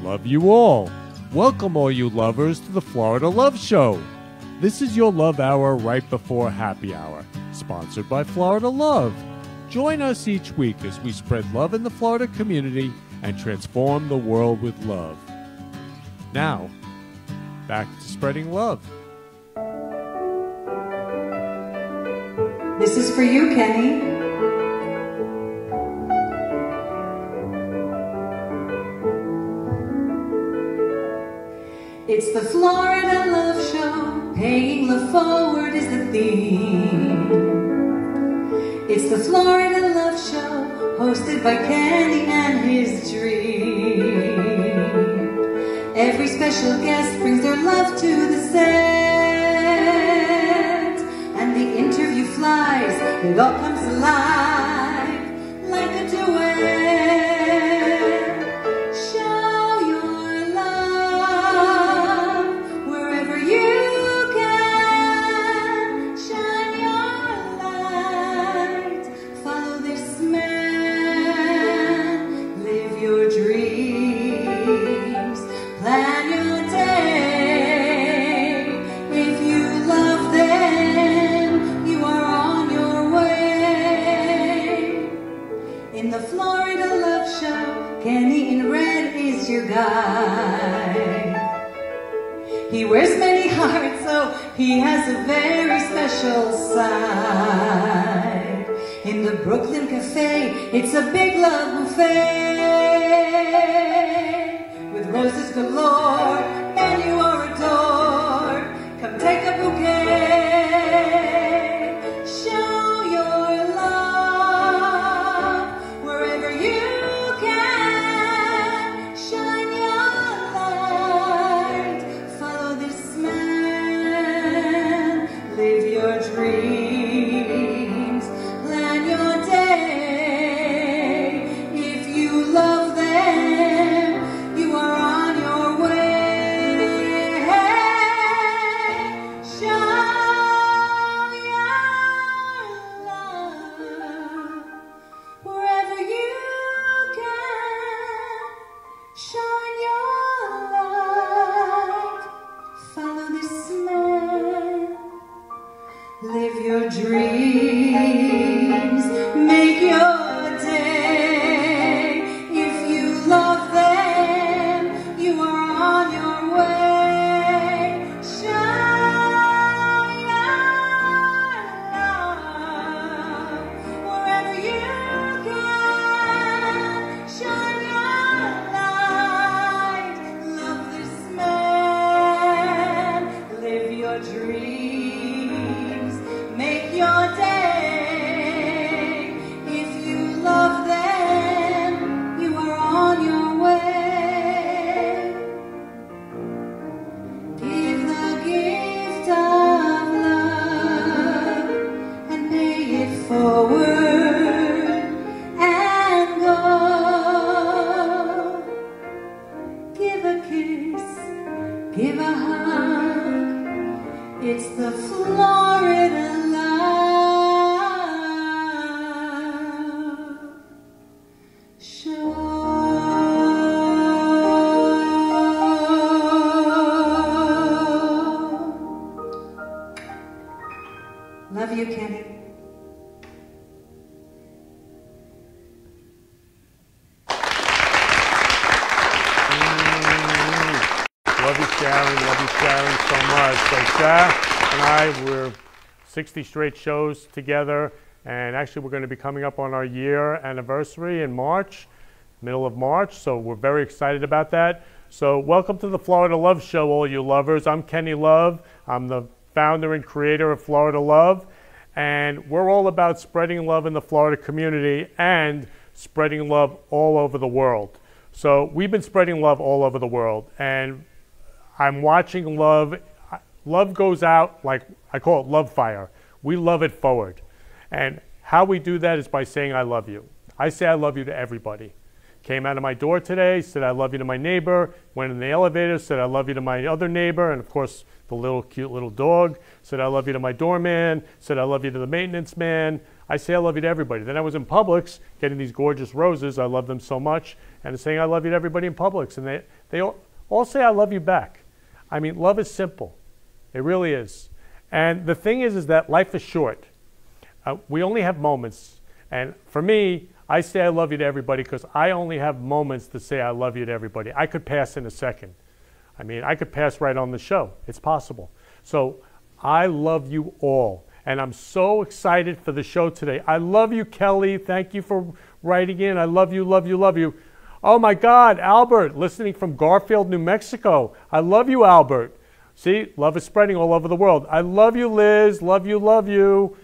Love you all. Welcome all you lovers to the Florida Love Show. This is your love hour right before happy hour, sponsored by Florida Love. Join us each week as we spread love in the Florida community and transform the world with love. Now, back to spreading love. This is for you, Kenny. It's the Florida Love Show, paying love forward is the theme. It's the Florida Love Show, hosted by Kenny and his dream. Every special guest brings their love to the set, and the interview flies, it all comes alive like a duet. He wears many hearts, so he has a very special side. In the Brooklyn Cafe, it's a big love buffet. With roses galore, man, you are adored. Come take a bouquet. Show your love wherever you can. Shine your light. Follow this man. Live your dreams. Plan your day. If you love them, you are on your way. Show your love wherever you can. Shine your light. Follow this man. Live your dreams. Make your day. If you love them, you are on your way. Shine your love wherever you can. Shine your light. Love this man. Live your dreams. Make your day. If you love them, you are on your way. Give the gift of love and pay it forward and go. Give a kiss, give a hug. It's the Florida Love Show. Love you, Kenneth. Love you, Sharon so much. So Sarah and I, we're 60 straight shows together, and actually we're going to be coming up on our year anniversary in March, middle of March, so we're very excited about that. So welcome to the Florida Love Show, all you lovers. I'm Kenny Love. I'm the founder and creator of Florida Love, and we're all about spreading love in the Florida community and spreading love all over the world. So we've been spreading love all over the world, and I'm watching love. Love goes out like, I call it love fire. We love it forward. And how we do that is by saying I love you. I say I love you to everybody. Came out of my door today, said I love you to my neighbor, went in the elevator, said I love you to my other neighbor, and of course the little cute little dog, said I love you to my doorman, said I love you to the maintenance man. I say I love you to everybody. Then I was in Publix getting these gorgeous roses. I love them so much. And saying I love you to everybody in Publix. And they all say I love you back. I mean, love is simple. It really is. And the thing is that life is short. We only have moments. And for me, I say I love you to everybody because I only have moments to say I love you to everybody. I could pass in a second. I mean, I could pass right on the show. It's possible. So I love you all. And I'm so excited for the show today. I love you, Kelly. Thank you for writing in. I love you, love you, love you. Oh my God, Albert, listening from Garfield, New Mexico. I love you, Albert. See, love is spreading all over the world. I love you, Liz. Love you, love you.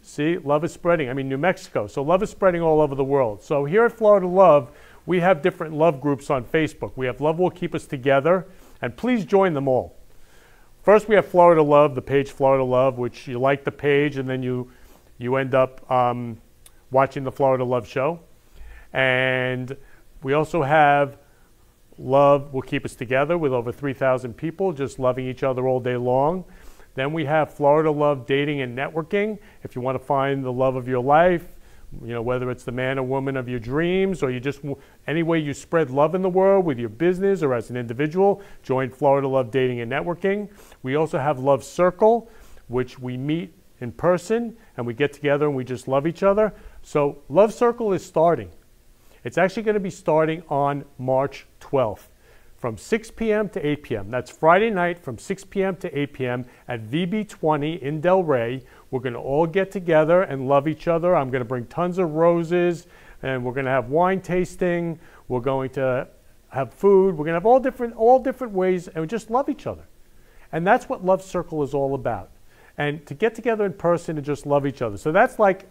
See, love is spreading. I mean, New Mexico. So love is spreading all over the world. So here at Florida Love, we have different love groups on Facebook. We have Love Will Keep Us Together, and please join them all. First, we have Florida Love, the page Florida Love, which you like the page, and then you end up watching the Florida Love show. And we also have Love Will Keep Us Together with over 3,000 people just loving each other all day long. Then we have Florida Love Dating and Networking. If you want to find the love of your life, you know, whether it's the man or woman of your dreams, or you just, any way you spread love in the world with your business or as an individual, join Florida Love Dating and Networking. We also have Love Circle, which we meet in person and we get together and we just love each other. So Love Circle is starting. It's actually going to be starting on March 12th. From 6 p.m. to 8 p.m. That's Friday night from 6 p.m. to 8 p.m. at VB20 in Delray. We're going to all get together and love each other. I'm going to bring tons of roses, and we're going to have wine tasting. We're going to have food. We're going to have all different ways, and we just love each other. And that's what Love Circle is all about. And to get together in person and just love each other. So that's like,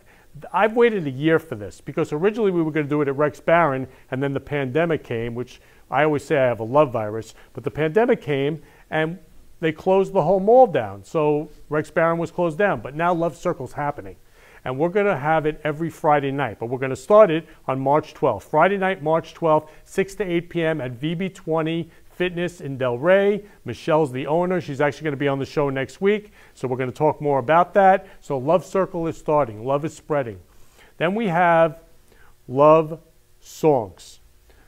I've waited a year for this because originally we were going to do it at Rex Barron, and then the pandemic came, which I always say I have a love virus, but the pandemic came and they closed the whole mall down. So Rex Barron was closed down, but now Love Circle's happening. And we're going to have it every Friday night, but we're going to start it on March 12th. Friday night, March 12th, 6 to 8 p.m. at VB20 Fitness in Delray. Michelle's the owner. She's actually going to be on the show next week, so we're going to talk more about that. So Love Circle is starting. Love is spreading. Then we have Love Songs.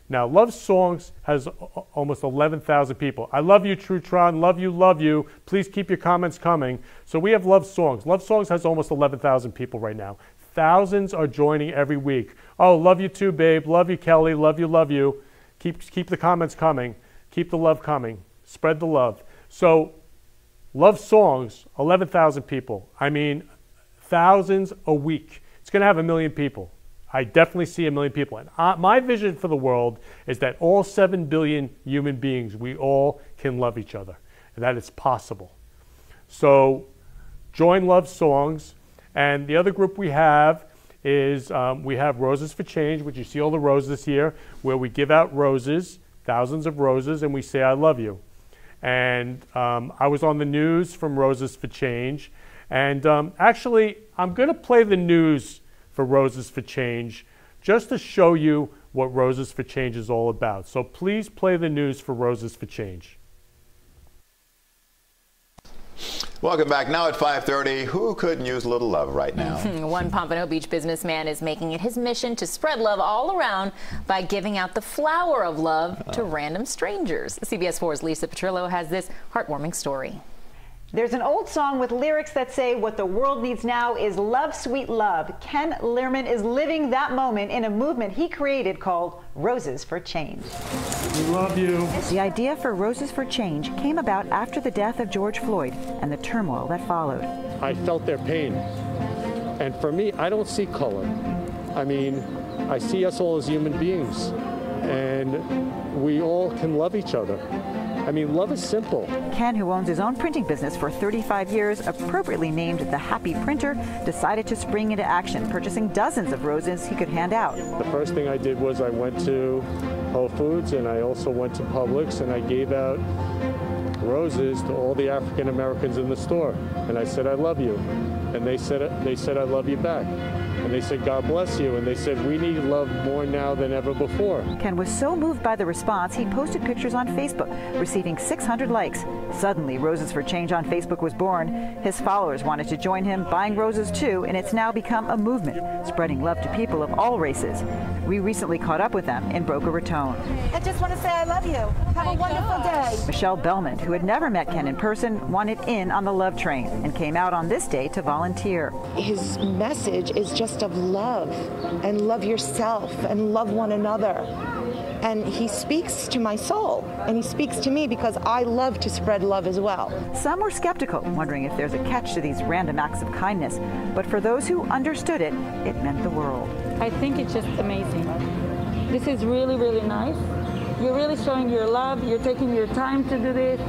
Now, Love Songs has almost 11,000 people. I love you, Trutron. Love you, love you. Please keep your comments coming. So we have Love Songs. Love Songs has almost 11,000 people right now. Thousands are joining every week. Oh, love you too, babe. Love you, Kelly. Love you, love you. Keep the comments coming. Keep the love coming. Spread the love. So Love Songs, 11,000 people. I mean, thousands a week. It's going to have 1 million people. I definitely see 1 million people. And my vision for the world is that all 7 billion human beings, we all can love each other, and that it's possible. So join Love Songs. And the other group we have is we have Roses for Change, which you see all the roses here, where we give out roses, thousands of roses, and we say, I love you. And I was on the news from Roses for Change. And actually, I'm going to play the news for Roses for Change, just to show you what Roses for Change is all about. So please play the news for Roses for Change. Welcome back. Now at 5:30, who couldn't use a little love right now? One Pompano Beach businessman is making it his mission to spread love all around by giving out the flower of love to random strangers. CBS 4's Lisa Petrillo has this heartwarming story. There's an old song with lyrics that say what the world needs now is love, sweet love. Ken Lerman is living that moment in a movement he created called Roses for Change. We love you. The idea for Roses for Change came about after the death of George Floyd and the turmoil that followed. I felt their pain. And for me, I don't see color. I mean, I see us all as human beings. And we all can love each other. I mean, love is simple. Ken, who owns his own printing business for 35 years, appropriately named the Happy Printer, decided to spring into action, purchasing dozens of roses he could hand out. The first thing I did was I went to Whole Foods, and I also went to Publix, and I gave out roses to all the African Americans in the store. And I said, I love you. And they said I love you back. And they said, God bless you. And they said, we need love more now than ever before. Ken was so moved by the response, he posted pictures on Facebook, receiving 600 likes. Suddenly, Roses for Change on Facebook was born. His followers wanted to join him, buying roses too, and it's now become a movement, spreading love to people of all races. We recently caught up with them in Boca Raton. I just want to say I love you. Have a wonderful day. Michelle Bellman, who had never met Ken in person, wanted in on the love train and came out on this day to volunteer. His message is just of love, and love yourself, and love one another. And he speaks to my soul, and he speaks to me because I love to spread love as well. Some were skeptical, wondering if there's a catch to these random acts of kindness. But for those who understood it, it meant the world. I think it's just amazing. This is really, really nice. You're really showing your love. You're taking your time to do this.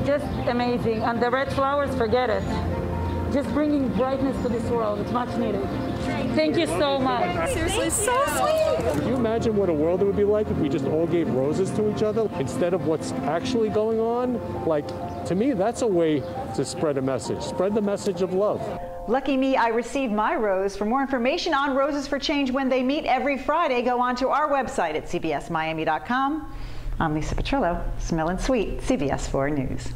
Just amazing. And the red flowers, forget it. Just bringing brightness to this world. It's much needed. Thank you so much. Seriously, so sweet. Could you imagine what a world it would be like if we just all gave roses to each other instead of what's actually going on? Like, to me, that's a way to spread a message. Spread the message of love. Lucky me, I received my rose. For more information on Roses for Change when they meet every Friday, go on to our website at cbsmiami.com. I'm Lisa Petrillo, Smelling Sweet, CBS 4 News.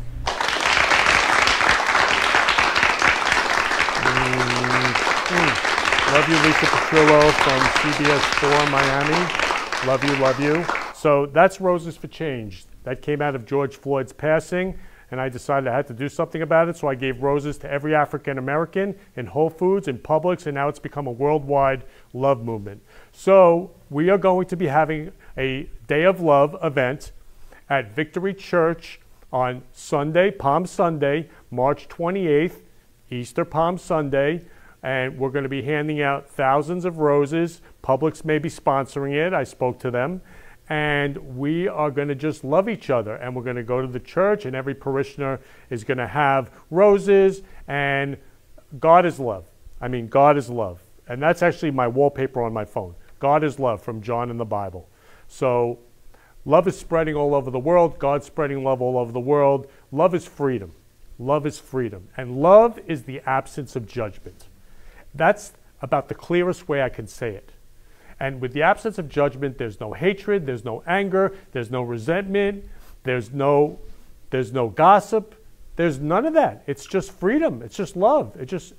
Love you, Lisa Petrillo from CBS 4 Miami. Love you, love you. So that's Roses for Change. That came out of George Floyd's passing, and I decided I had to do something about it, so I gave roses to every African American in Whole Foods, in Publix, and now it's become a worldwide love movement. So we are going to be having a Day of Love event at Victory Church on Sunday, Palm Sunday, March 28th, Easter Palm Sunday. And we're going to be handing out thousands of roses. Publix may be sponsoring it. I spoke to them. And we are going to just love each other. And we're going to go to the church, and every parishioner is going to have roses. And God is love. I mean, God is love. And that's actually my wallpaper on my phone. God is love from John in the Bible. So love is spreading all over the world. God's spreading love all over the world. Love is freedom. Love is freedom. And love is the absence of judgment. That's about the clearest way I can say it. And with the absence of judgment, there's no hatred, there's no anger, there's no resentment, there's no gossip, there's none of that. It's just freedom. It's just love. It's just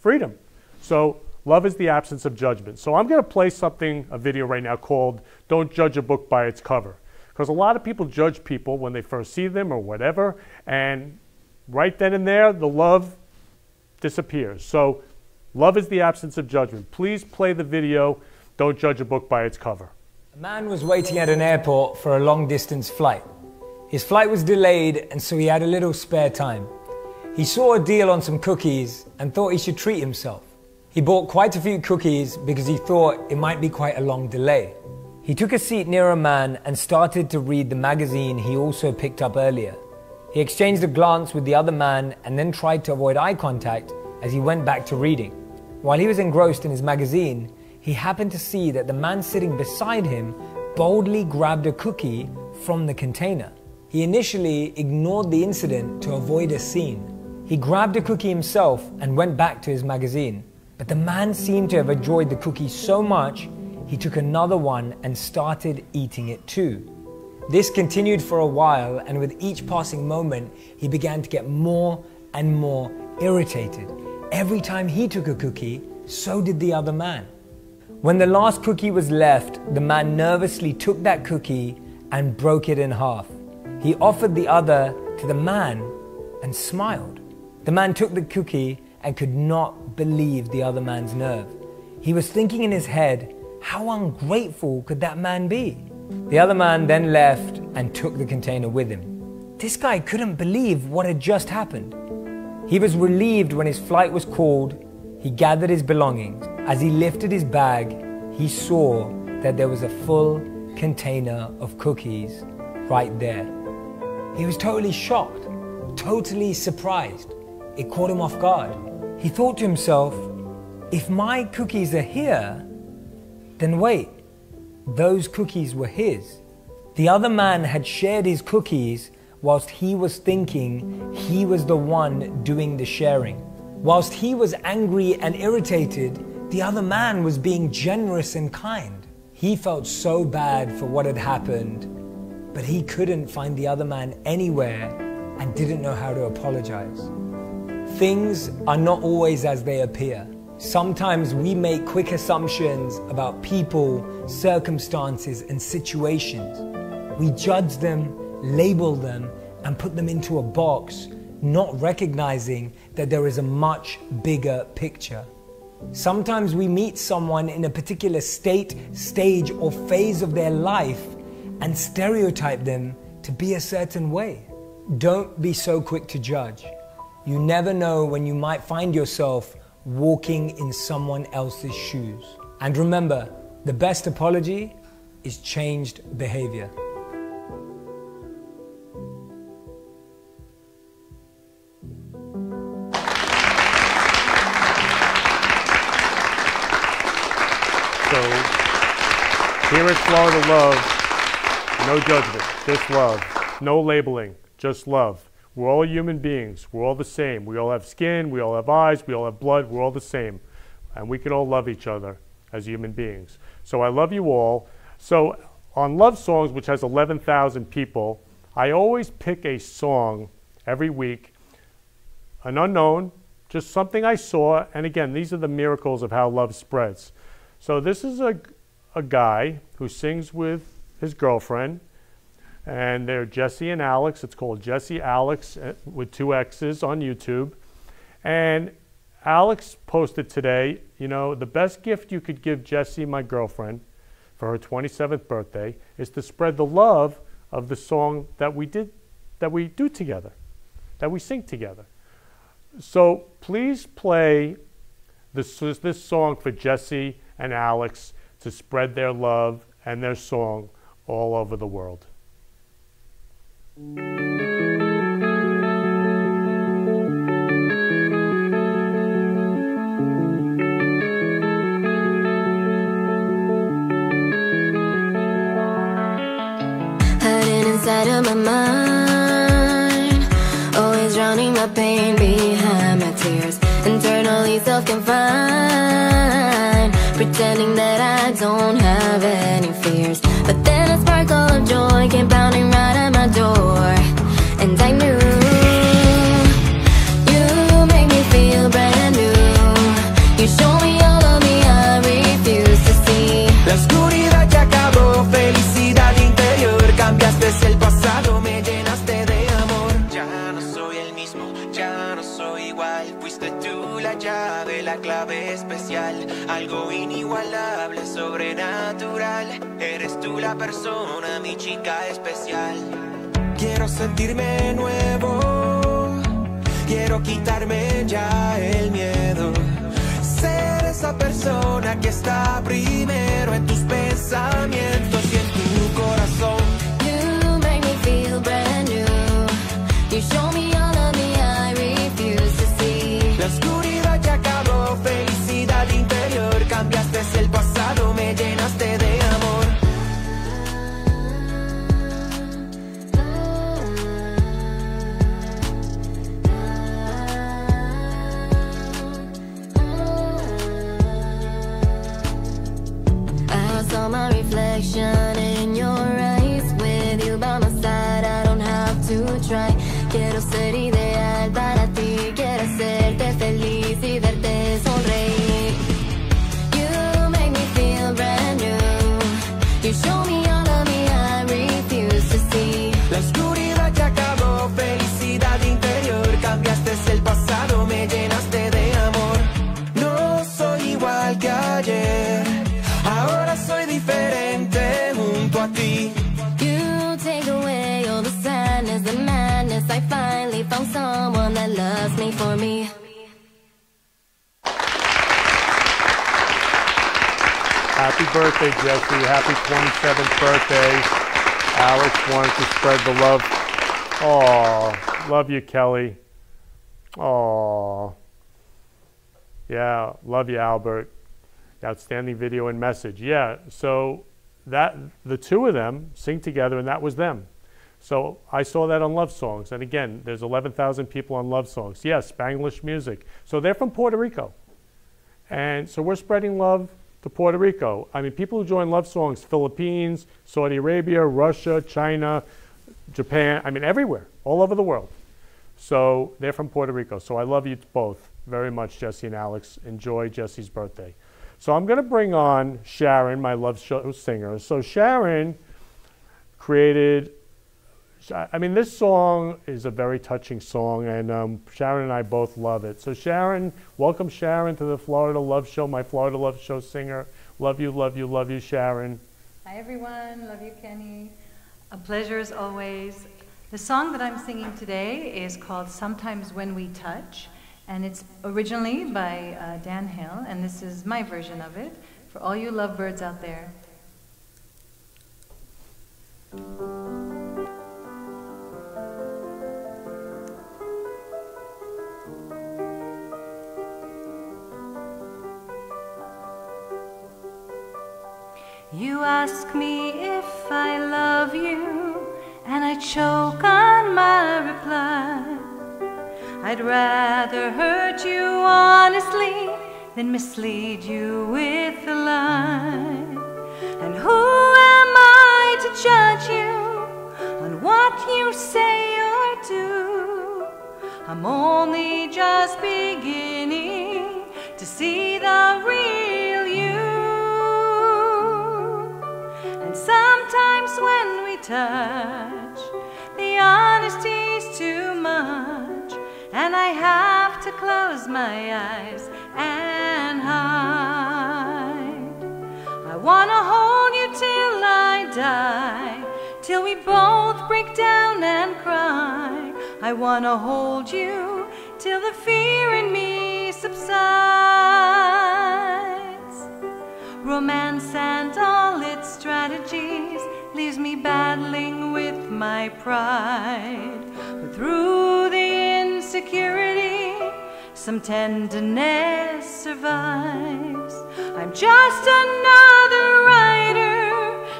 freedom. So love is the absence of judgment. So I'm going to play a video right now called Don't Judge a Book by Its Cover. Because a lot of people judge people when they first see them or whatever, and right then and there, the love disappears. So love is the absence of judgment. Please play the video, Don't Judge a Book by Its Cover. A man was waiting at an airport for a long-distance flight. His flight was delayed, and so he had a little spare time. He saw a deal on some cookies and thought he should treat himself. He bought quite a few cookies because he thought it might be quite a long delay. He took a seat near a man and started to read the magazine he also picked up earlier. He exchanged a glance with the other man and then tried to avoid eye contact as he went back to reading. While he was engrossed in his magazine, he happened to see that the man sitting beside him boldly grabbed a cookie from the container. He initially ignored the incident to avoid a scene. He grabbed a cookie himself and went back to his magazine. But the man seemed to have enjoyed the cookie so much, he took another one and started eating it too. This continued for a while, and with each passing moment, he began to get more and more irritated. Every time he took a cookie, so did the other man. When the last cookie was left, the man nervously took that cookie and broke it in half. He offered the other to the man and smiled. The man took the cookie and could not believe the other man's nerve. He was thinking in his head, how ungrateful could that man be? The other man then left and took the container with him. This guy couldn't believe what had just happened. He was relieved when his flight was called. He gathered his belongings. As he lifted his bag, he saw that there was a full container of cookies right there. He was totally shocked, totally surprised. It caught him off guard. He thought to himself, if my cookies are here, then wait, those cookies were his. The other man had shared his cookies whilst he was thinking he was the one doing the sharing. Whilst he was angry and irritated, the other man was being generous and kind. He felt so bad for what had happened, but he couldn't find the other man anywhere and didn't know how to apologize. Things are not always as they appear. Sometimes we make quick assumptions about people, circumstances, and situations. We judge them, label them, and put them into a box, not recognizing that there is a much bigger picture. Sometimes we meet someone in a particular state, stage, or phase of their life and stereotype them to be a certain way. Don't be so quick to judge. You never know when you might find yourself walking in someone else's shoes. And remember, the best apology is changed behavior. So, here at Florida Love, no judgment, just love. No labeling, just love. We're all human beings. We're all the same. We all have skin, we all have eyes, we all have blood, we're all the same. And we can all love each other as human beings. So I love you all. So on Love Songs, which has 11,000 people, I always pick a song every week, an unknown, just something I saw. And again, these are the miracles of how love spreads. So this is a guy who sings with his girlfriend, and they're Jesse and Alex. It's called Jesse Alex with 2 X's on YouTube. And Alex posted today, you know, the best gift you could give Jesse, my girlfriend, for her 27th birthday is to spread the love of the song that we do together, that we sing together. So please play this song for Jesse and Alex to spread their love and their song all over the world. Hiding inside of my mind, always drowning my pain behind my tears, internally self-confined, pretending that I don't have any fears. But then a sparkle of joy came pounding right at my door, and I knew you make me feel brand new. You show me all of me I refuse to see. La oscuridad ya acabó, felicidad interior. Cambiaste el pasado, me llenaste de amor. Ya no soy el mismo, ya no soy igual. Fuiste tú la llave, la clave especial. Algo inigualable, sobrenatural. Eres tú la persona, mi chica especial. Quiero sentirme nuevo, quiero quitarme ya el miedo. Ser esa persona que está primero en tus pensamientos y en tu corazón. You make me feel brand new. You show me all of me I refuse to see. La oscuridad ya acabó, felicidad interior. Cambiaste el pasado, me llenaste de amor. I saw my reflection in your eyes. With you by my side, I don't have to try. Quiero ser ideal para ti, quiero hacerte feliz y verte sonreír. You make me feel brand new. You show me all of me I refuse to see. La oscuridad ya acabó, felicidad interior. Cambiaste el pasado, me llenaste de amor. No soy igual que ayer, ahora soy diferente junto a ti. You take away all the sadness, the madness. I finally found someone that loves me for me. Happy birthday, Jesse. Happy 27th birthday. Alex wanted to spread the love. Oh, love you, Kelly. Oh, yeah, love you, Albert. Outstanding video and message. Yeah, so that the 2 of them sing together, and that was them. So I saw that on Love Songs. And again, there's 11,000 people on Love Songs. Yes, Spanglish music. So they're from Puerto Rico. And so we're spreading love to Puerto Rico. I mean, people who join Love Songs, Philippines, Saudi Arabia, Russia, China, Japan, I mean, everywhere, all over the world. So they're from Puerto Rico. So I love you both very much, Jesse and Alex. Enjoy Jesse's birthday. So I'm going to bring on Sharon, my love show singer. So Sharon created, I mean, this song is a very touching song, and Sharon and I both love it. So Sharon, welcome Sharon to the Florida Love Show, my Florida Love Show singer. Love you, love you, love you, Sharon. Hi everyone, love you, Kenny. A pleasure as always. The song that I'm singing today is called Sometimes When We Touch, and it's originally by Dan Hill, and this is my version of it for all you lovebirds out there. You ask me if I love you, and I choke on my reply. I'd rather hurt you honestly than mislead you with a lie. And who am I to judge you on what you say or do? I'm only just beginning to see the real you. And sometimes when we touch, the honesty's too much, and I have to close my eyes and hide. I wanna hold you till I die, till we both break down and cry. I wanna hold you till the fear in me subsides. Romance and all its strategies leaves me battling with my pride. But through the insecurity, some tenderness survives. I'm just another writer,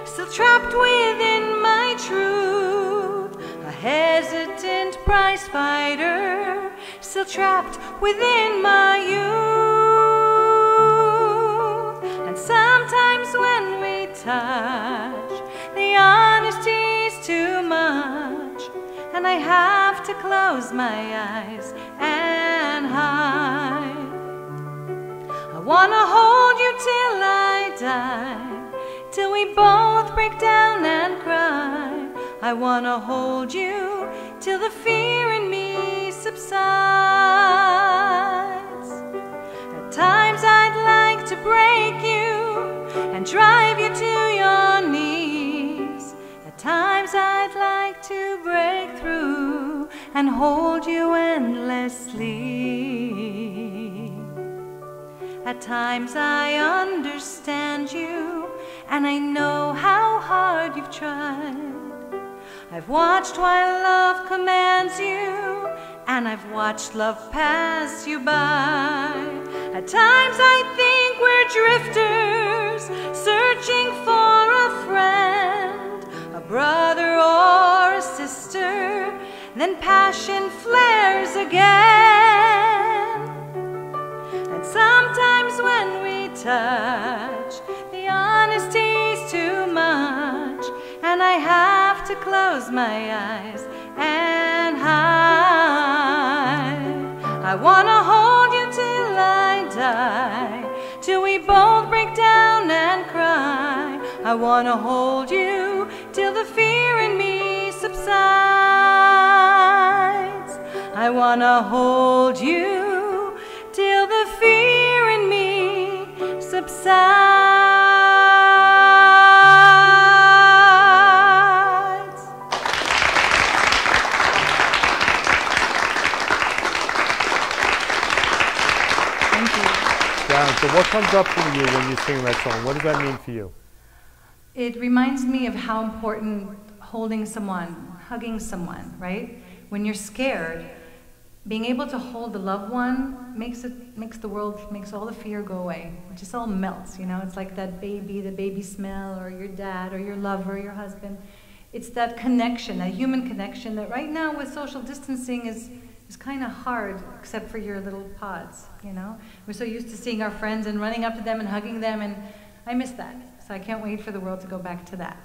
still trapped within my truth. A hesitant prize fighter, still trapped within my youth. And sometimes when we touch, the honesty's too much, and I have to close my eyes and hide. I wanna hold you till I die, till we both break down and cry. I wanna hold you till the fear in me subsides. At times I'd like to break you and drive you to your knees. At times I'd like to break through and hold you endlessly. At times I understand you, and I know how hard you've tried. I've watched while love commands you, and I've watched love pass you by. At times I think we're drifters, searching for a friend, a brother or a sister. Then passion flares again. And sometimes when we touch, the honesty's too much, and I have to close my eyes and hide. I wanna hold you till I die, till we both break down and cry. I wanna hold you till the fear in me subsides. I wanna hold you till the fear in me subsides. Thank you. Sharon, so what comes up for you when you sing that song? What does that mean for you? It reminds me of how important holding someone, hugging someone, right? When you're scared, being able to hold the loved one makes all the fear go away. It just all melts, you know? It's like that baby, the baby smell, or your dad, or your lover, your husband. It's that connection, that human connection that right now with social distancing is is kind of hard, except for your little pods, you know? We're so used to seeing our friends and running up to them and hugging them, and I miss that. So I can't wait for the world to go back to that.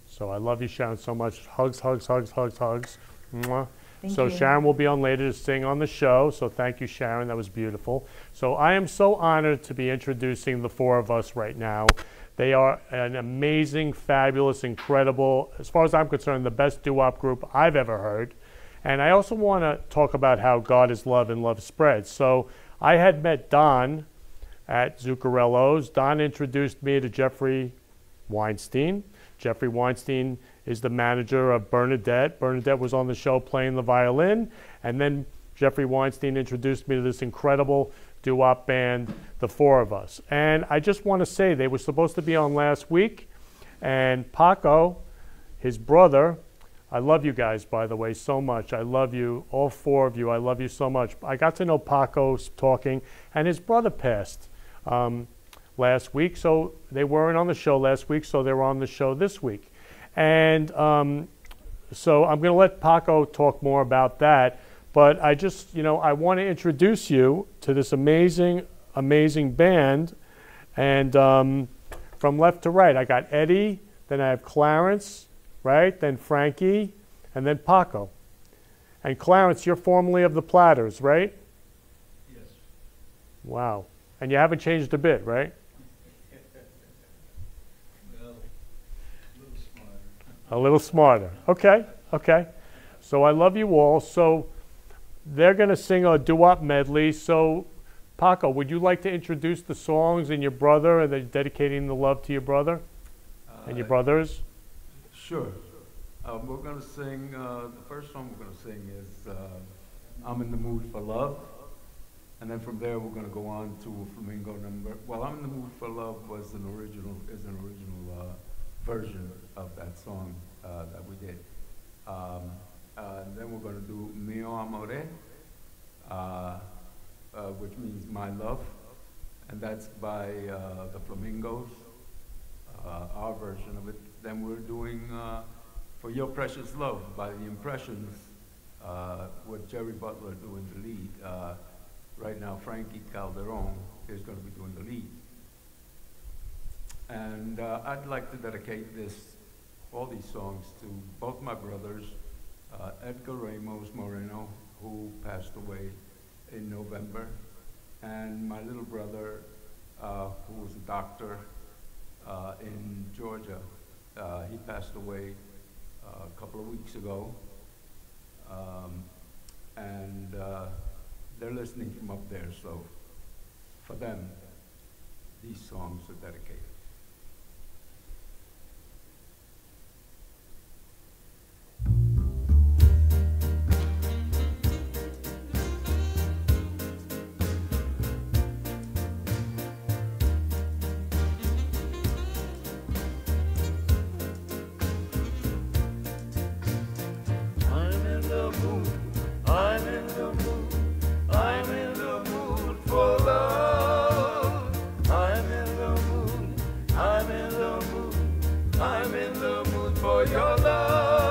So I love you, Sharon, so much. Hugs, hugs, hugs, hugs, hugs. Mwah. Thank you. Sharon will be on later to sing on the show. So thank you, Sharon. That was beautiful. So I am so honored to be introducing the four of us right now. They are an amazing, fabulous, incredible, as far as I'm concerned, the best doo-wop group I've ever heard. And I also want to talk about how God is love and love spreads. So I had met Don at Zuccarello's. Don introduced me to Jeffrey Weinstein. Jeffrey Weinstein is the manager of Bernadette. Bernadette was on the show playing the violin. And then Jeffrey Weinstein introduced me to this incredible doo-wop band, the four of us. And I just want to say they were supposed to be on last week. And Paco, his brother, I love you guys, by the way, so much. I love you, all four of you. I love you so much. I got to know Paco talking, and his brother passed last week. So they weren't on the show last week, so they're on the show this week. And so I'm going to let Paco talk more about that. But I just, I want to introduce you to this amazing, amazing band. And from left to right, I got Eddie, then I have Clarence, right? Then Frankie, and then Paco. And Clarence, you're formerly of the Platters, right? Yes. Wow. And you haven't changed a bit, right? Well, a little smarter. A little smarter. Okay, okay. So I love you all. So they're going to sing a doo-wop medley. So Paco, would you like to introduce the songs and your brother, and then dedicating the love to your brother and your brothers? Sure. We're going to sing, the first song we're going to sing is I'm in the Mood for Love. And then from there we're going to go on to a flamingo number. Well, I'm in the Mood for Love was an original version of that song that we did. And then we're going to do Mio Amore, which means my love. And that's by the Flamingos, our version of it. Then we're doing For Your Precious Love by the Impressions, with Jerry Butler doing the lead. Right now, Frankie Calderon is going to be doing the lead. And I'd like to dedicate all these songs to both my brothers, Edgar Ramos Moreno, who passed away in November, and my little brother, who was a doctor in Georgia. He passed away a couple of weeks ago. And they're listening from up there, so for them, these songs are dedicated. Love.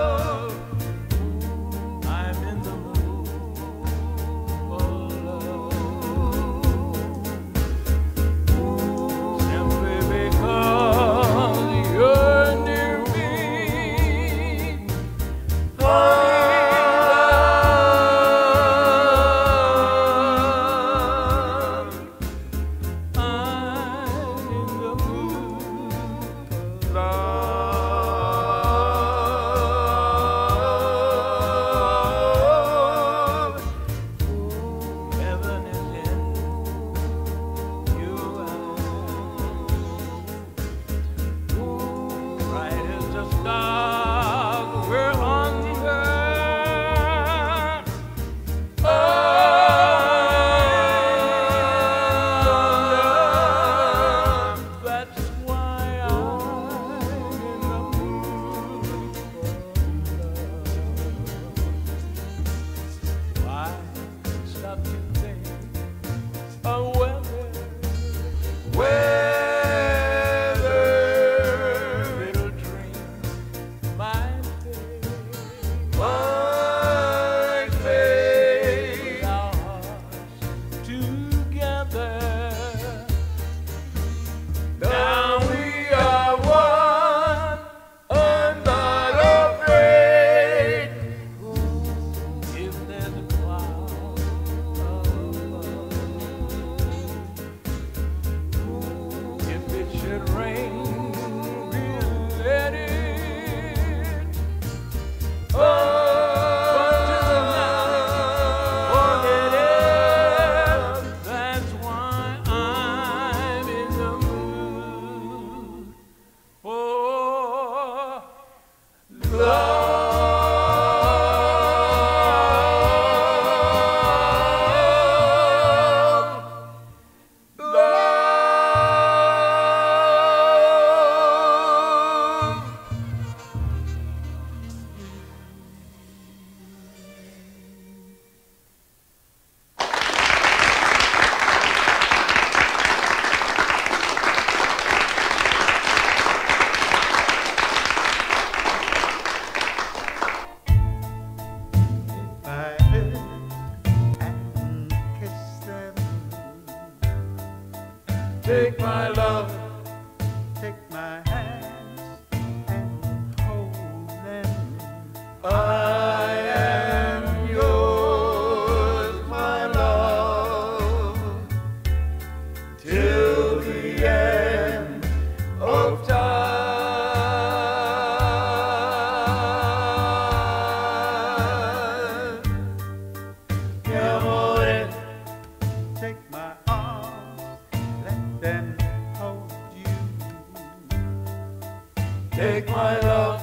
Take my love,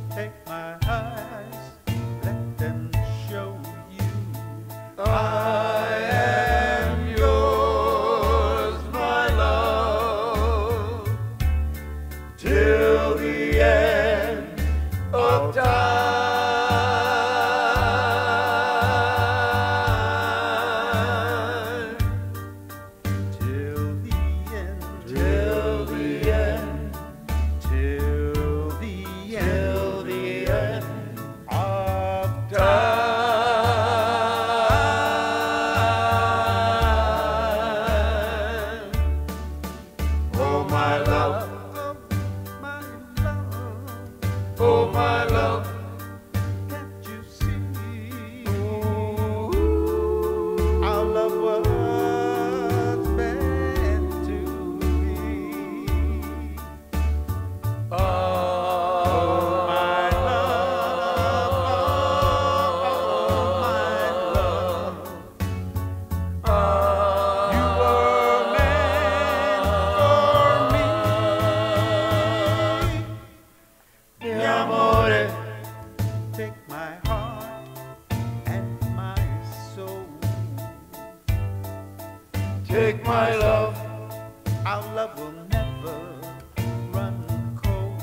take my eyes, let them show you I am yours, my love, till the end of time. Take my love, our love will never run cold.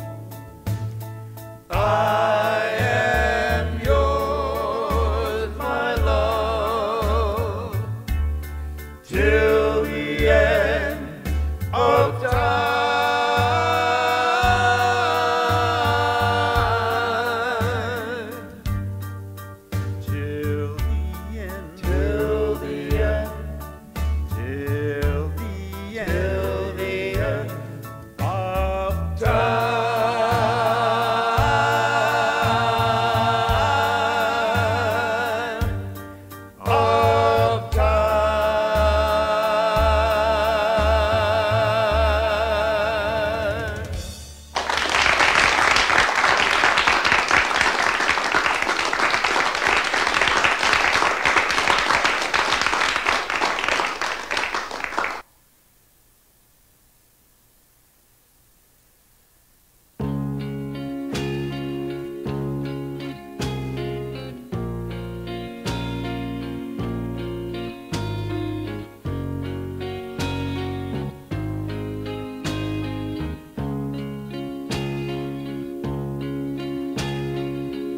I am yours, my love, till the end of time. Till the end, till the end. till the end of time.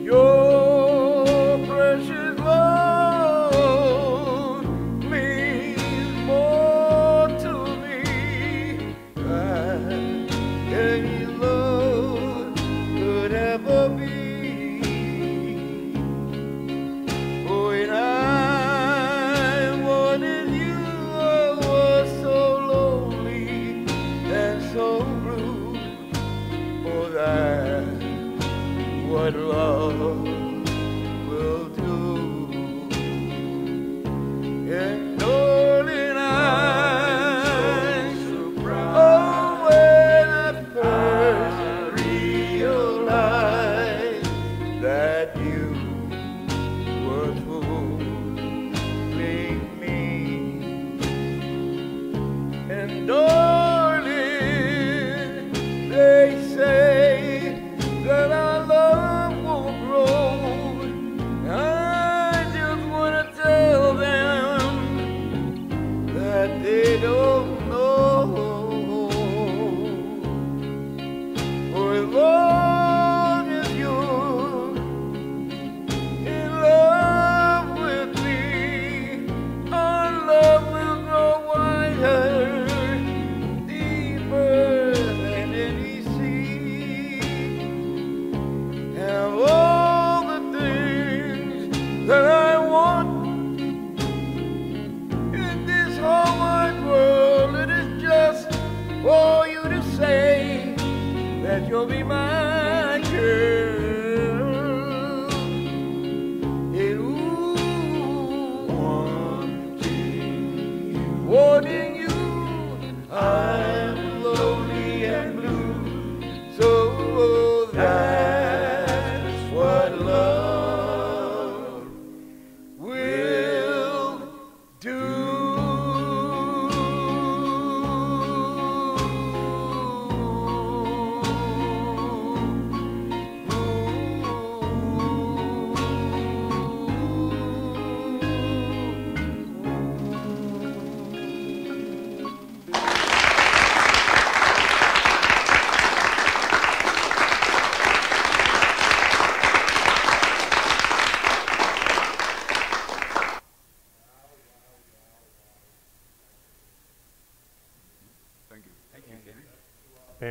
Your precious love means more to me than any love could ever be. When I wanted you, I was so lonely and so blue. For that, what love will do. And darling, I'm so proud. Oh, when I first realized that you were fooling me. And darling, they say that our love will grow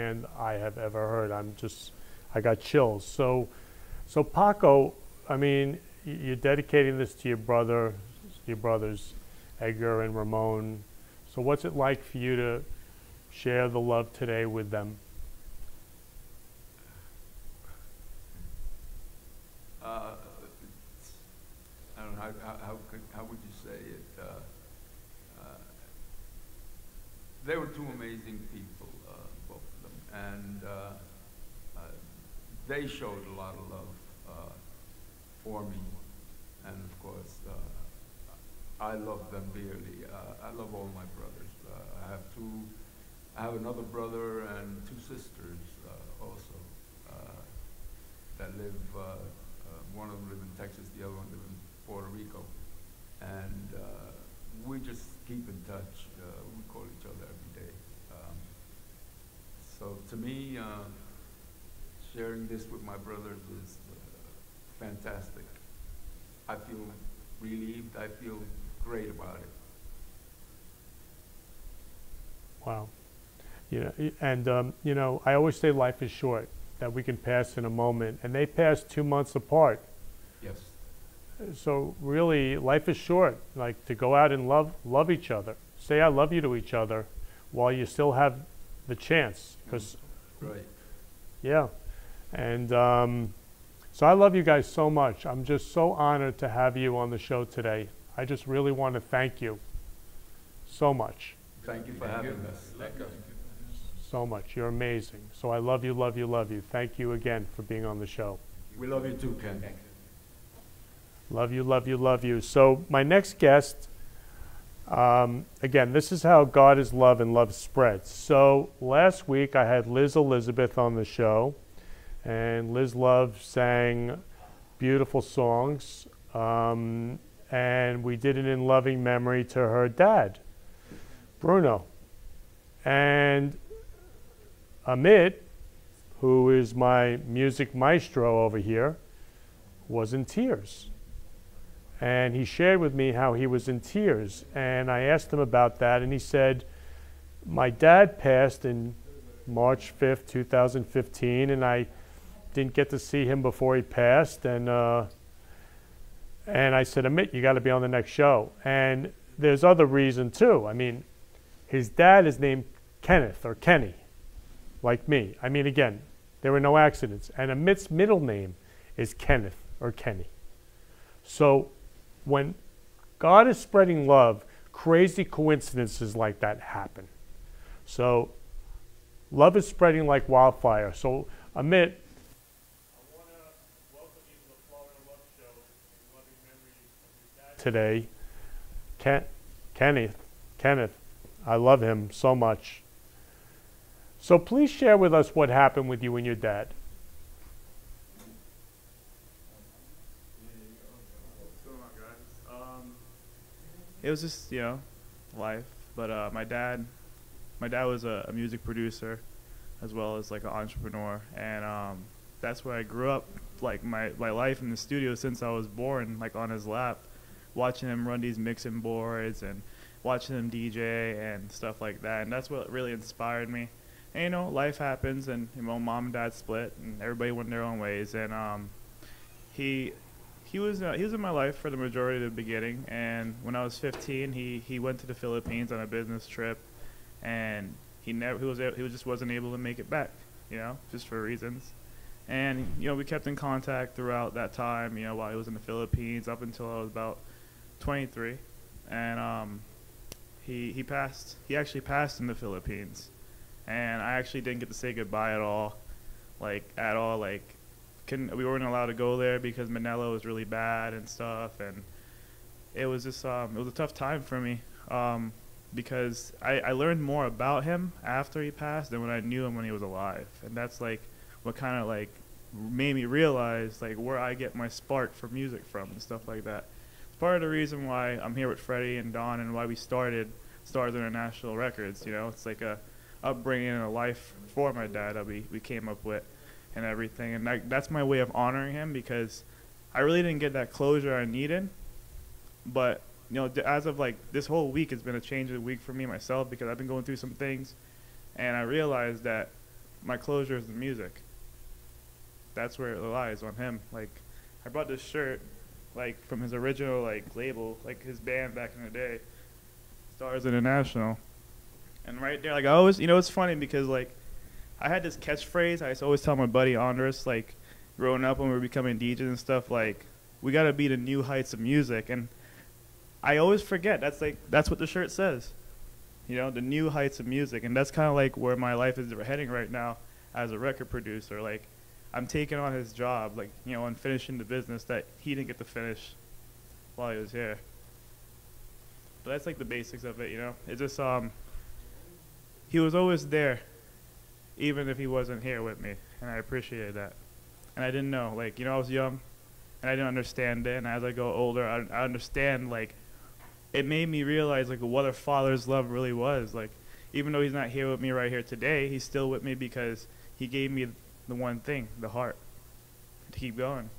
band I have ever heard. I got chills. So Paco, I mean, you're dedicating this to your brothers, Edgar and Ramon. So what's it like for you to share the love today with them? I don't know, how would you say it? They were two amazing people, both of them, and they showed a lot of love for me, and of course, I love them dearly. I love all my brothers. I have another brother and two sisters also that live. One of them lives in Texas, the other one lives in Puerto Rico, and we just keep in touch. We call each other every day. So to me, sharing this with my brothers is fantastic. I feel relieved. I feel great about it. Wow. And you know, I always say life is short, that we can pass in a moment, and they passed 2 months apart. Yes. So really, life is short. Like, to go out and love each other, say I love you to each other, while you still have the chance. Because, right. Yeah, and so I love you guys so much. I'm just so honored to have you on the show today. I just really want to thank you so much. Thank you for having us. So much. You're amazing. So I love you, love you, love you. Thank you again for being on the show. We love you too, Ken. Love you, love you, love you. So my next guest, again, this is how God is love and love spreads. So last week I had Liz Elizabeth on the show, and Liz Love sang beautiful songs, and we did it in loving memory to her dad, Bruno. And Amit, who is my music maestro over here, was in tears. And he shared with me how he was in tears. And I asked him about that, and he said, my dad passed in March 5th, 2015, and I didn't get to see him before he passed. And I said, Amit, you got to be on the next show. And there's other reason too. I mean, his dad is named Kenneth or Kenny, like me. I mean, again, there were no accidents. And Amit's middle name is Kenneth or Kenny. So when God is spreading love, crazy coincidences like that happen. So love is spreading like wildfire. So Amit, I want to welcome you to the Florida Love Show in loving memory of your dad today. Kenneth, I love him so much. So please share with us what happened with you and your dad. What's going on, guys? It was just, you know, life. But my dad was a music producer as well as like an entrepreneur, and that's where I grew up. Like my life in the studio since I was born, like on his lap, watching him run these mixing boards and watching him DJ and stuff like that. And that's what really inspired me. And, you know, life happens, and, you know, mom and dad split, and everybody went their own ways. And he was in my life for the majority of the beginning. And when I was 15, he went to the Philippines on a business trip, and he just wasn't able to make it back, you know, just for reasons. And, you know, we kept in contact throughout that time, you know, while he was in the Philippines up until I was about 23. And he passed. He actually passed in the Philippines. And I actually didn't get to say goodbye at all. We weren't allowed to go there because Manila was really bad and stuff. And it was just, it was a tough time for me because I learned more about him after he passed than when I knew him when he was alive. And that's like what kind of like made me realize like where I get my spark for music from and stuff like that. It's part of the reason why I'm here with Freddie and Don and why we started Stars International Records. You know, it's like a upbringing and a life for my dad that we came up with and everything. And that's my way of honoring him because I really didn't get that closure I needed. But, you know, as of like this whole week, it's been a change of the week for me myself because I've been going through some things. And I realized that my closure is the music. That's where it lies, on him. Like, I brought this shirt, like, from his original, like, label, like, his band back in the day, Stars International. And right there, like, I always, you know, it's funny because, like, I had this catchphrase I used to always tell my buddy Andres, like, growing up when we were becoming DJs and stuff, like, we got to be the new heights of music. And I always forget, that's what the shirt says. You know, the new heights of music. And that's kind of like where my life is heading right now as a record producer. Like, I'm taking on his job, like, you know, and finishing the business that he didn't get to finish while he was here. But that's like the basics of it, you know. It's just, he was always there, even if he wasn't here with me, and I appreciated that. And I didn't know, like, you know, I was young, and I didn't understand it, and as I go older, I understand, like, it made me realize, like, what a father's love really was. Like, even though he's not here with me right here today, he's still with me because he gave me the one thing, the heart, to keep going.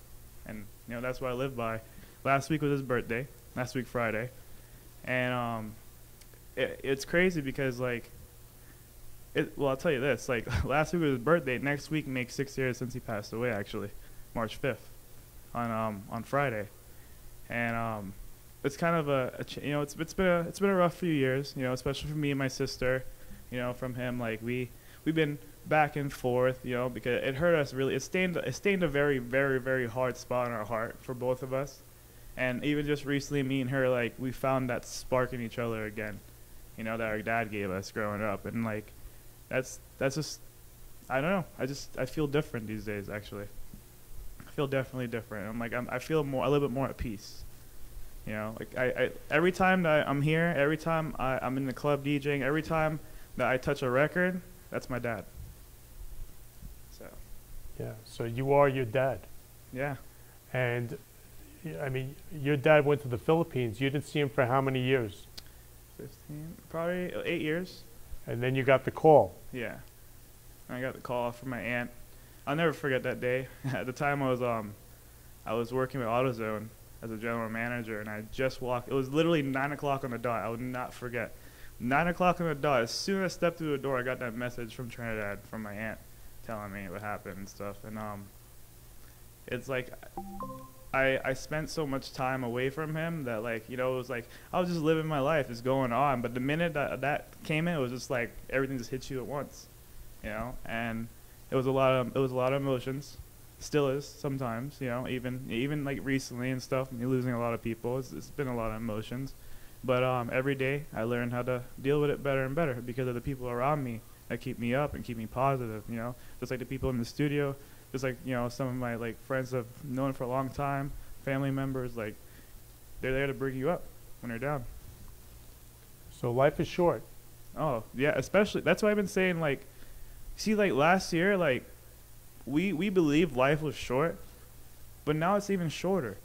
And, you know, that's what I live by. Last week was his birthday, last week Friday, and it's crazy because, like, well, I'll tell you this, like, last week was his birthday. Next week makes 6 years since he passed away, actually, March 5th, on Friday. And it's kind of you know, it's been a rough few years, you know, especially for me and my sister, you know, from him. Like, we've been back and forth, you know, because it hurt us really. It stained a very, very, very hard spot in our heart for both of us. And even just recently, me and her, like, we found that spark in each other again, you know, that our dad gave us growing up. And, like, that's just, I don't know. I feel different these days, actually. I feel definitely different. I'm like, I feel a little bit more at peace. You know, like, I every time that I'm here, every time I'm in the club DJing, every time that I touch a record, that's my dad. So. Yeah, so you are your dad. Yeah. And, I mean, your dad went to the Philippines. You didn't see him for how many years? 15, probably 8 years. And then you got the call. Yeah. I got the call from my aunt. I'll never forget that day. At the time, I was working with AutoZone as a general manager, and I just walked. It was literally 9 o'clock on the dot. I would not forget. 9 o'clock on the dot. As soon as I stepped through the door, I got that message from Trinidad from my aunt telling me what happened and stuff. And it's like I spent so much time away from him that, like, you know, it was like I was just living my life, just going on. But the minute that came in, it was just like everything just hit you at once, you know. And it was a lot of emotions. Still is sometimes, you know, even like recently and stuff, me losing a lot of people, it's been a lot of emotions. But every day I learn how to deal with it better and better because of the people around me that keep me up and keep me positive, you know. Just like the people in the studio, just like, you know, some of my, like, friends I've known for a long time, family members, like, they're there to bring you up when you're down. So life is short. Oh, yeah, especially, that's why I've been saying, like, see, like, last year, like, we believed life was short, but now it's even shorter,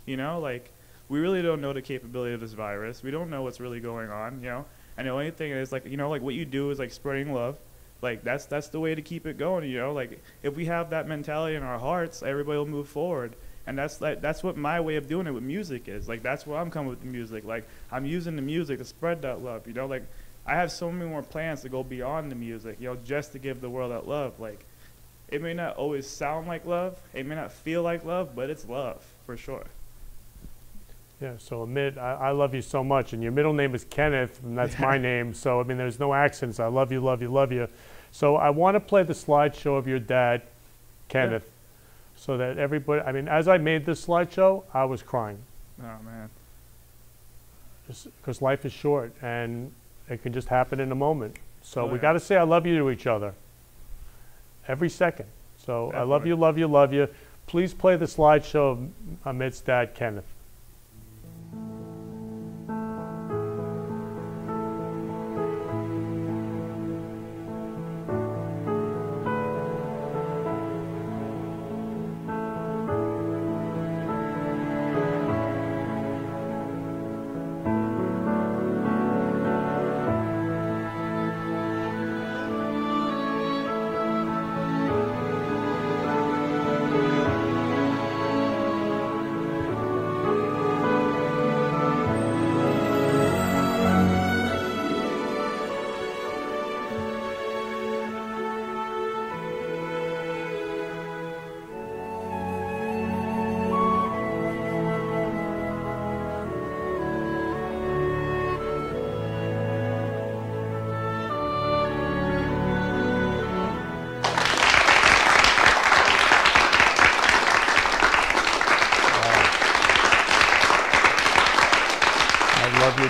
you know. Like, we really don't know the capability of this virus. We don't know what's really going on, you know. And the only thing is, like, you know, like, what you do is, like, spreading love. Like, that's the way to keep it going, you know. Like, if we have that mentality in our hearts, everybody will move forward. And that's what my way of doing it with music is. Like, that's where I'm coming with the music. Like, I'm using the music to spread that love, you know. Like, I have so many more plans to go beyond the music, you know, just to give the world that love. Like, it may not always sound like love, it may not feel like love, but it's love, for sure. Yeah, so Amit, I love you so much, and your middle name is Kenneth, and that's my name, so, I mean, there's no accents. I love you, love you, love you. So I want to play the slideshow of your dad, Kenneth, so that everybody, I mean, as I made this slideshow, I was crying. Oh, man. Because life is short, and it can just happen in a moment. So we yeah. got to say I love you to each other. Every second. So I love you, love you, love you. Please play the slideshow of Amit's dad, Kenneth.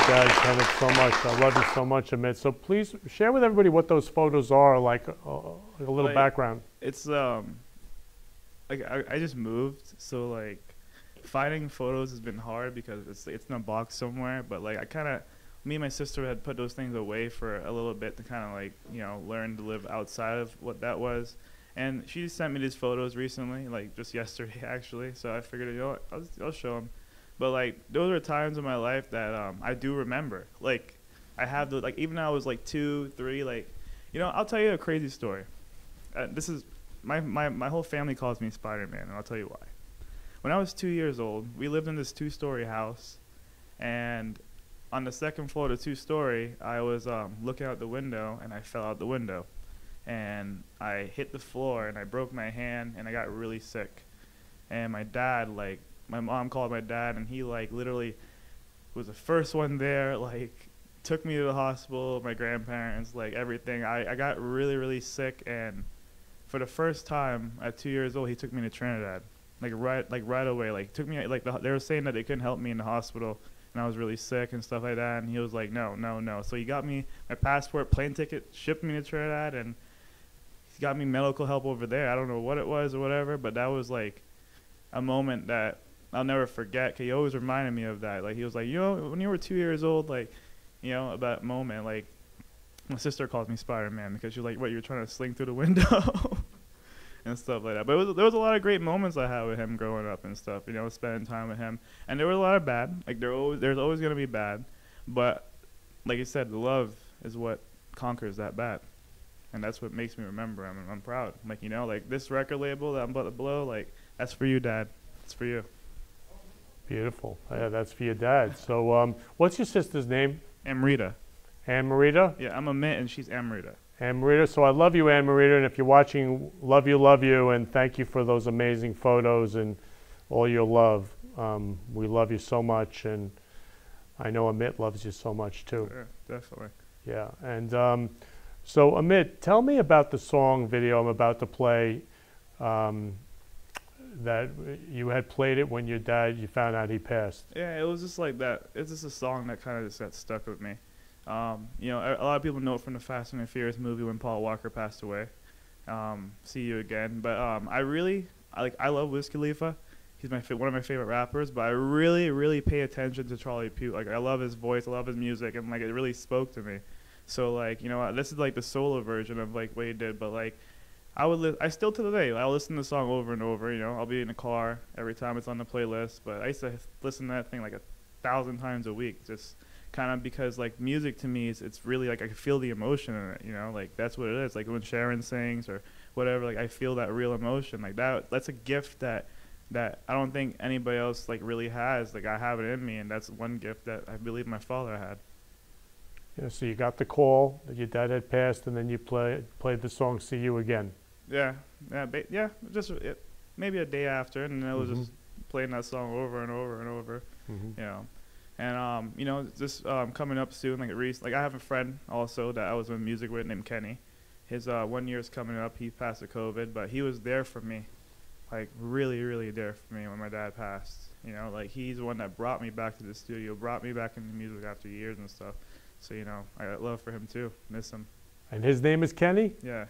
Dad, Kenneth, so much. I love you so much, Amit. So please share with everybody what those photos are, like a little background. It's like I just moved, so like finding photos has been hard because it's in a box somewhere. But like me and my sister had put those things away for a little bit to kind of like, you know, learn to live outside of what that was. And she sent me these photos recently, like just yesterday actually. So I figured, you know what, I'll show them. But like those are times in my life that I do remember. Like I have the, like even when I was like 2, 3, like, you know, I'll tell you a crazy story. This is my whole family calls me Spider-Man, and I'll tell you why. When I was 2 years old, we lived in this 2-story house, and on the second floor of the 2-story, I was looking out the window, and I fell out the window, and I hit the floor, and I broke my hand, and I got really sick. And my dad, like, my mom called my dad, and he like literally was the first one there, like took me to the hospital, my grandparents, like everything. I got really, really sick, and for the first time at 2 years old, he took me to Trinidad, like right away. Like took me, like they were saying that they couldn't help me in the hospital, and I was really sick and stuff like that. And he was like, no. So he got me my passport, plane ticket, shipped me to Trinidad, and he got me medical help over there. I don't know what it was or whatever, but that was like a moment that I'll never forget. 'Cause he always reminded me of that. Like he was like, you know, when you were 2 years old, like, you know, at that moment, like. My sister calls me Spider-Man because she's like, what, you're trying to sling through the window? And stuff like that. But there was a lot of great moments I had with him growing up and stuff, you know, spending time with him. And there were a lot of bad. Like, there's always going to be bad. But, like you said, the love is what conquers that bad. And that's what makes me remember him. And I'm proud. Like, you know, like this record label that I'm about to blow, like, that's for you, Dad. It's for you. Beautiful. Yeah, that's for your dad. So what's your sister's name? Amrita. Ann-Marita? Yeah, I'm Amit, and she's Amrita. Ann-Marita. So I love you, Ann-Marita, and if you're watching, love you, and thank you for those amazing photos and all your love. We love you so much, and I know Amit loves you so much too. Sure, definitely. Yeah, and so Amit, tell me about the song video I'm about to play. That you had played it when your dad, you found out he passed. Yeah, it was just like that. It's just a song that kind of just got stuck with me. You know, a lot of people know it from the Fast and the Furious movie when Paul Walker passed away. See You Again. But I love Wiz Khalifa. He's one of my favorite rappers. But I really, really pay attention to Charlie Puth. Like, I love his voice, I love his music, and like it really spoke to me. So like, you know, this is like the solo version of like what he did. But like, I still to the day, I'll listen to the song over and over. You know, I'll be in the car every time it's on the playlist. But I used to listen to that thing like 1,000 times a week, just kind of because like music to me it's really like I can feel the emotion in it, you know, like that's what it is. Like when Sharon sings or whatever, like I feel that real emotion. Like that's a gift that I don't think anybody else like really has. Like I have it in me, and that's one gift that I believe my father had. Yeah, so you got the call that your dad had passed, and then you played the song "See You Again." Yeah, just maybe a day after, and I was just playing that song over and over and over, you know. And you know, just coming up soon, like I have a friend also that I was in music with named Kenny. His 1 year's coming up. He passed of COVID, but he was there for me, like really, really there for me when my dad passed. You know, like he's the one that brought me back to the studio, brought me back into music after years and stuff. So you know, I got love for him too. Miss him. And his name is Kenny? Yeah.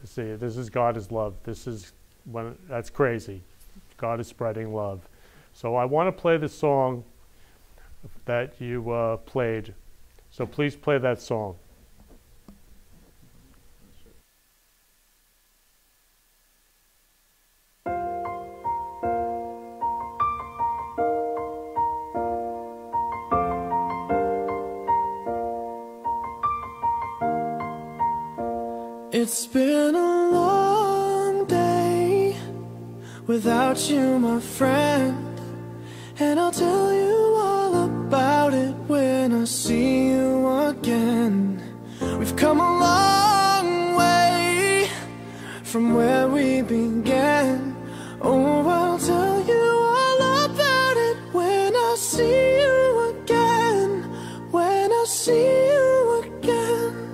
See, this is God is love. That's crazy. God is spreading love. So I want to play the song that you played. So please play that song. It's been a long day without you, my friend, and I'll tell you all about it when I see you again. We've come a long way from where we began. Oh, I'll tell you all about it when I see you again. When I see you again.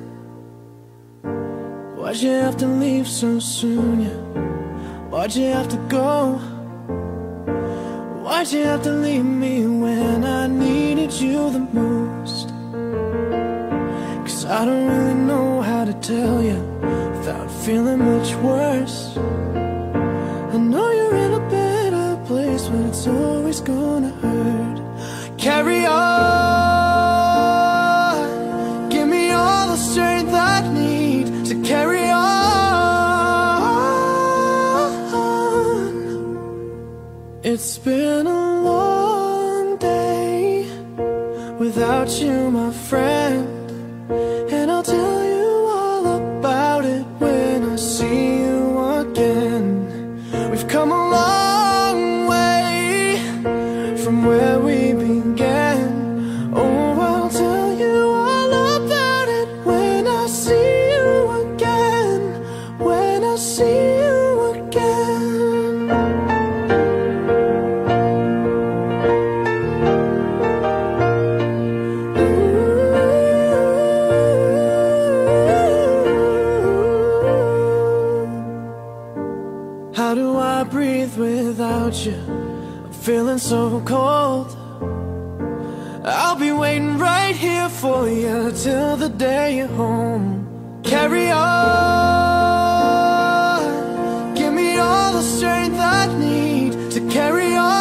Why'd you have to leave so soon, yeah? Why'd you have to go? Why'd you have to leave me when I needed you the most? 'cause I don't really know how to tell you without feeling much worse. I know you're in a better place, but it's always gonna hurt. Carry on, give me all the strength I need to carry on. It's been a long day without you, my friend, and I'll tell you all about it when I see you again. We've come a long way from where we began. Oh, I'll tell you all about it when I see you again. When I see you again. How do I breathe without you? I'm feeling so cold. I'll be waiting right here for you till the day you're home. Carry on, give me all the strength I need to carry on.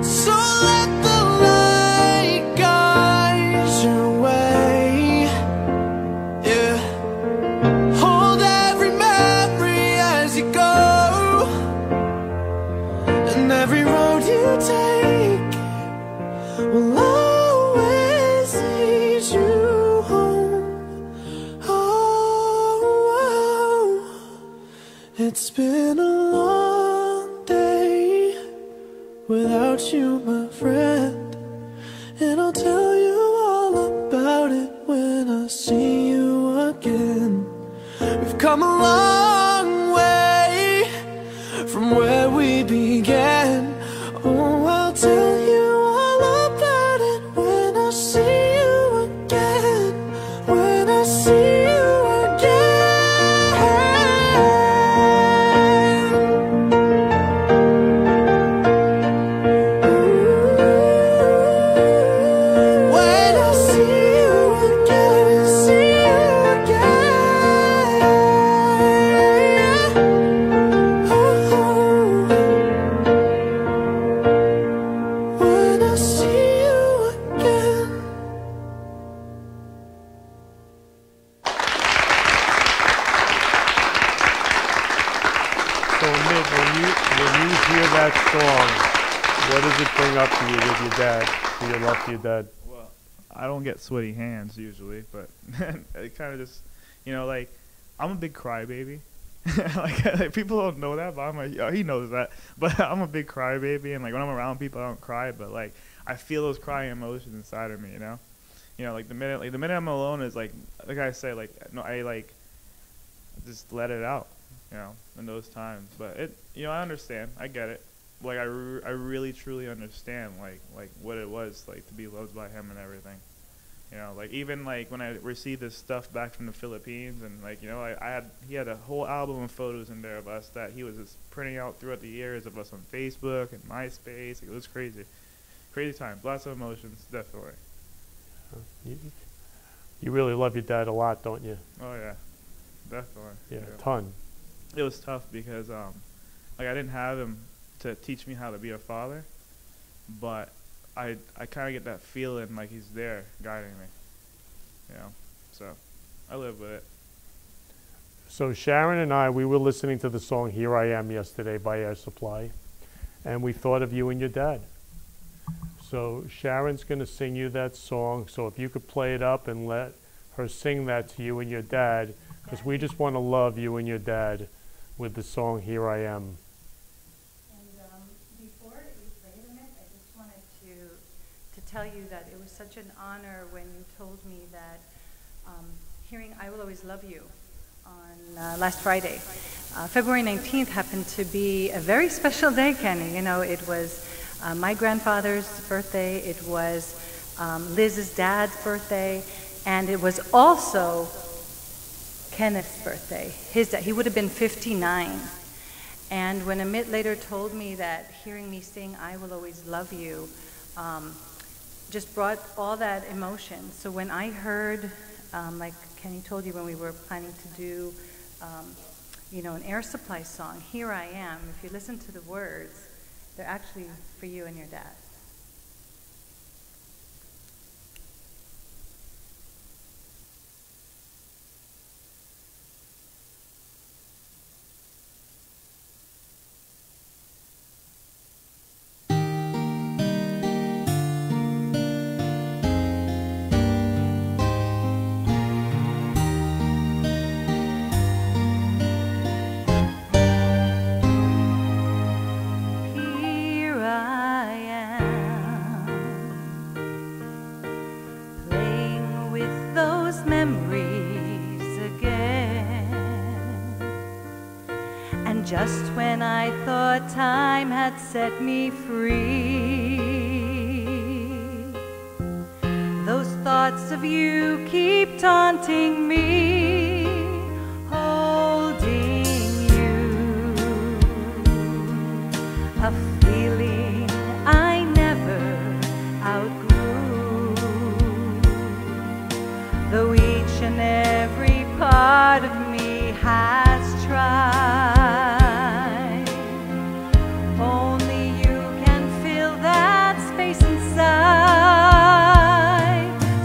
So let the light guide your way. Yeah. Hold every memory as you go, and every road you take will always lead you home. Oh, it's been a long day without you, my friend, and I'll tell you all about it when I see you again. We've come a long way from where we began. Oh, I'll tell you all about it when I see you again. When I see you again. When I see you again, see you again. When I see you again. So Amit, when you hear that song, what does it bring up to you with your dad? To your love to your dad? Well, I don't get sweaty hands usually, but it kind of just, like, I'm a big crybaby. like people don't know that, but he knows that. But I'm a big crybaby, and like when I'm around people, I don't cry, but like I feel those crying emotions inside of me, like the minute I'm alone is like I say, like no, I like just let it out, in those times. But it, I understand, I get it. Like I really truly understand like what it was like to be loved by him and everything. Like even like when I received this stuff back from the Philippines, and like he had a whole album of photos in there of us that he was just printing out throughout the years of us on Facebook and MySpace. It was crazy times, lots of emotions, definitely. You really love your dad a lot, don't you? Oh yeah, definitely. Yeah, a ton. It was tough because like I didn't have him to teach me how to be a father, but I kind of get that feeling like he's there guiding me, so I live with it. So Sharon and we were listening to the song Here I Am yesterday by Air Supply, and we thought of you and your dad. So Sharon's going to sing you that song, so if you could play it up and let her sing that to you and your dad, because we just want to love you and your dad with the song Here I Am. Tell you that it was such an honor when you told me that hearing I Will Always Love You on last Friday. February 19th happened to be a very special day, Kenny. It was my grandfather's birthday, it was Liz's dad's birthday, and it was also Kenneth's birthday. He would have been 59. And when Amit later told me that hearing me sing I Will Always Love You just brought all that emotion. So when I heard, like Kenny told you when we were planning to do, you know, an Air Supply song, Here I Am, if you listen to the words, they're actually for you and your dad. Just when I thought time had set me free, those thoughts of you keep taunting me, holding you, a feeling I never outgrew, though each and every part of me has tried.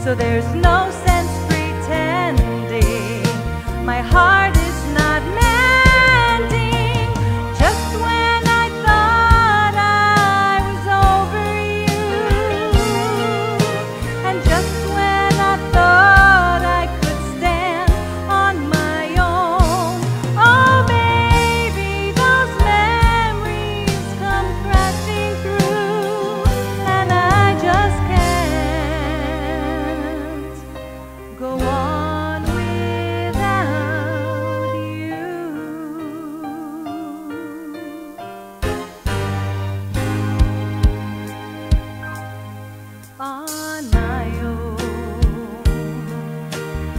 So there's no sense pretending my heart is not mending. Just when I thought I was over you, and just when I thought I could stand on my own, oh baby, those memories come crashing through, and I just can't go on without you. On my own,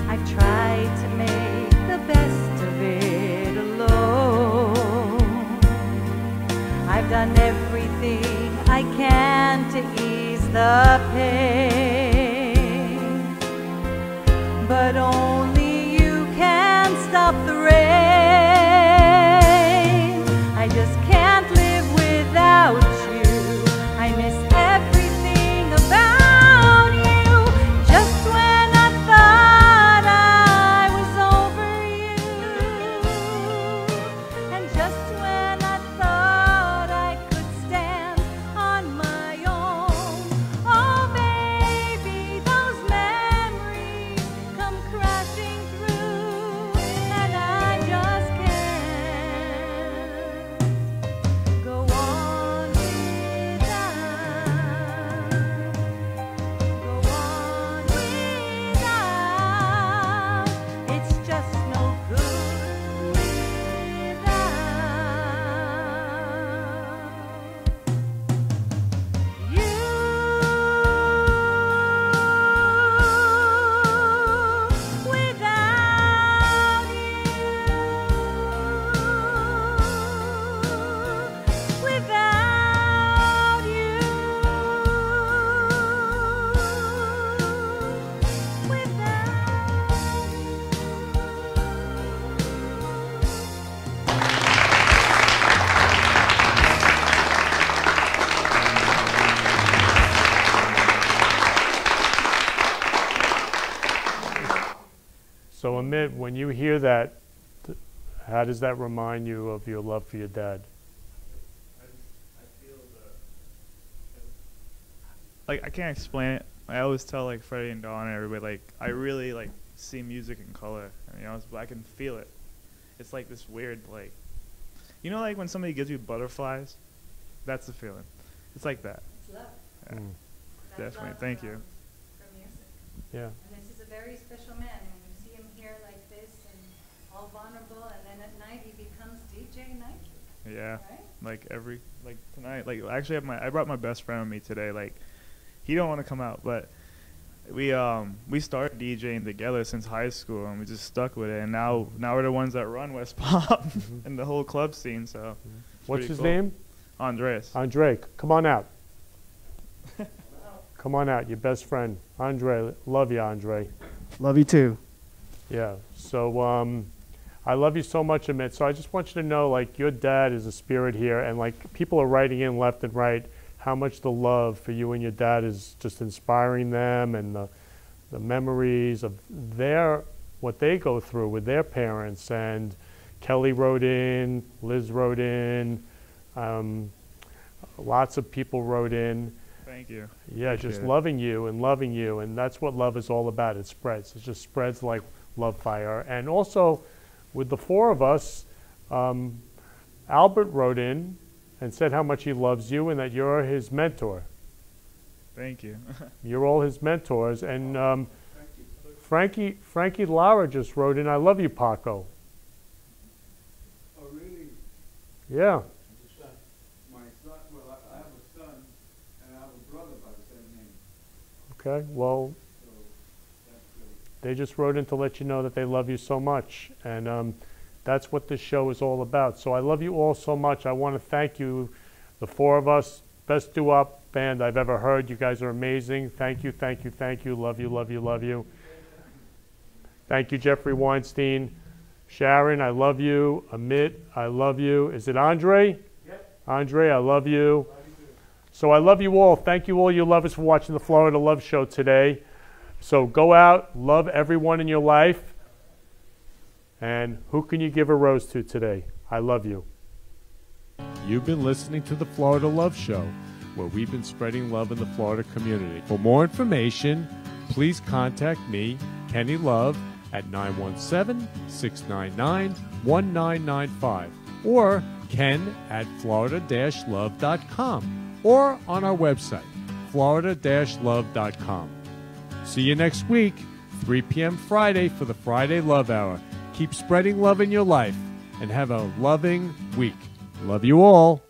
I've tried to make the best of it alone. I've done everything I can to ease the pain, but only you can stop the rain. I just can't live without you. I miss everything about you. Just when I thought I was over you, and just when I thought I could stand on my own, oh baby, those memories come crashing through, and I just can't go on without, it's just no good without you. Without you, So Amit, when you hear that, how does that remind you of your love for your dad? Like, I can't explain it. I always tell like Freddie and Dawn and everybody, like, I really like see music in color. You know, I can feel it. It's like this weird, like, you know, like when somebody gives you butterflies. That's the feeling. It's like that. It's love. Yeah. Mm. That's Definitely. love Thank you. for music. Yeah. And this is a very special man. And when you see him here like this and all vulnerable, and then at night he becomes DJ Nike. Yeah. Right? Like like tonight, like actually I brought my best friend with me today. Like, he don't want to come out, but we started DJing together since high school, and we just stuck with it. And now we're the ones that run West Pop and the whole club scene. So, What's his cool. name? Andres. Andre, come on out. Come on out, your best friend. Andre, love you, Andre. Love you too. Yeah, so I love you so much, Amit. So I just want you to know, like, your dad is a spirit here, and like people are writing in left and right how much the love for you and your dad is just inspiring them, and the memories of what they go through with their parents. And Kelly wrote in, Liz wrote in, lots of people wrote in. Thank you. Yeah, just loving you, and that's what love is all about. It spreads. It just spreads like love fire. And also, with the four of us, Albert wrote in and said how much he loves you and that you're his mentor. Thank you. You're all his mentors. And Frankie Lara just wrote in, I love you, Paco. Oh, really? Yeah. My son, well, I have a son and I have a brother by the same name. Okay, well, So that's good. they just wrote in to let you know that they love you so much. And that's what this show is all about. So I love you all so much. I want to thank you, the four of us. Best doo-wop band I've ever heard. You guys are amazing. Thank you, thank you, thank you. Love you, love you, love you. Thank you, Jeffrey Weinstein. Sharon, I love you. Amit, I love you. Is it Andre? Yep. Andre, I love you. So I love you all. Thank you all you lovers for watching the Florida Love Show today. So go out, love everyone in your life. And who can you give a rose to today? I love you. You've been listening to the Florida Love Show, where we've been spreading love in the Florida community. For more information, please contact me, Kenny Love, at 917-699-1995 or ken@florida-love.com or on our website, florida-love.com. See you next week, 3 p.m. Friday for the Friday Love Hour. Keep spreading love in your life and have a loving week. Love you all.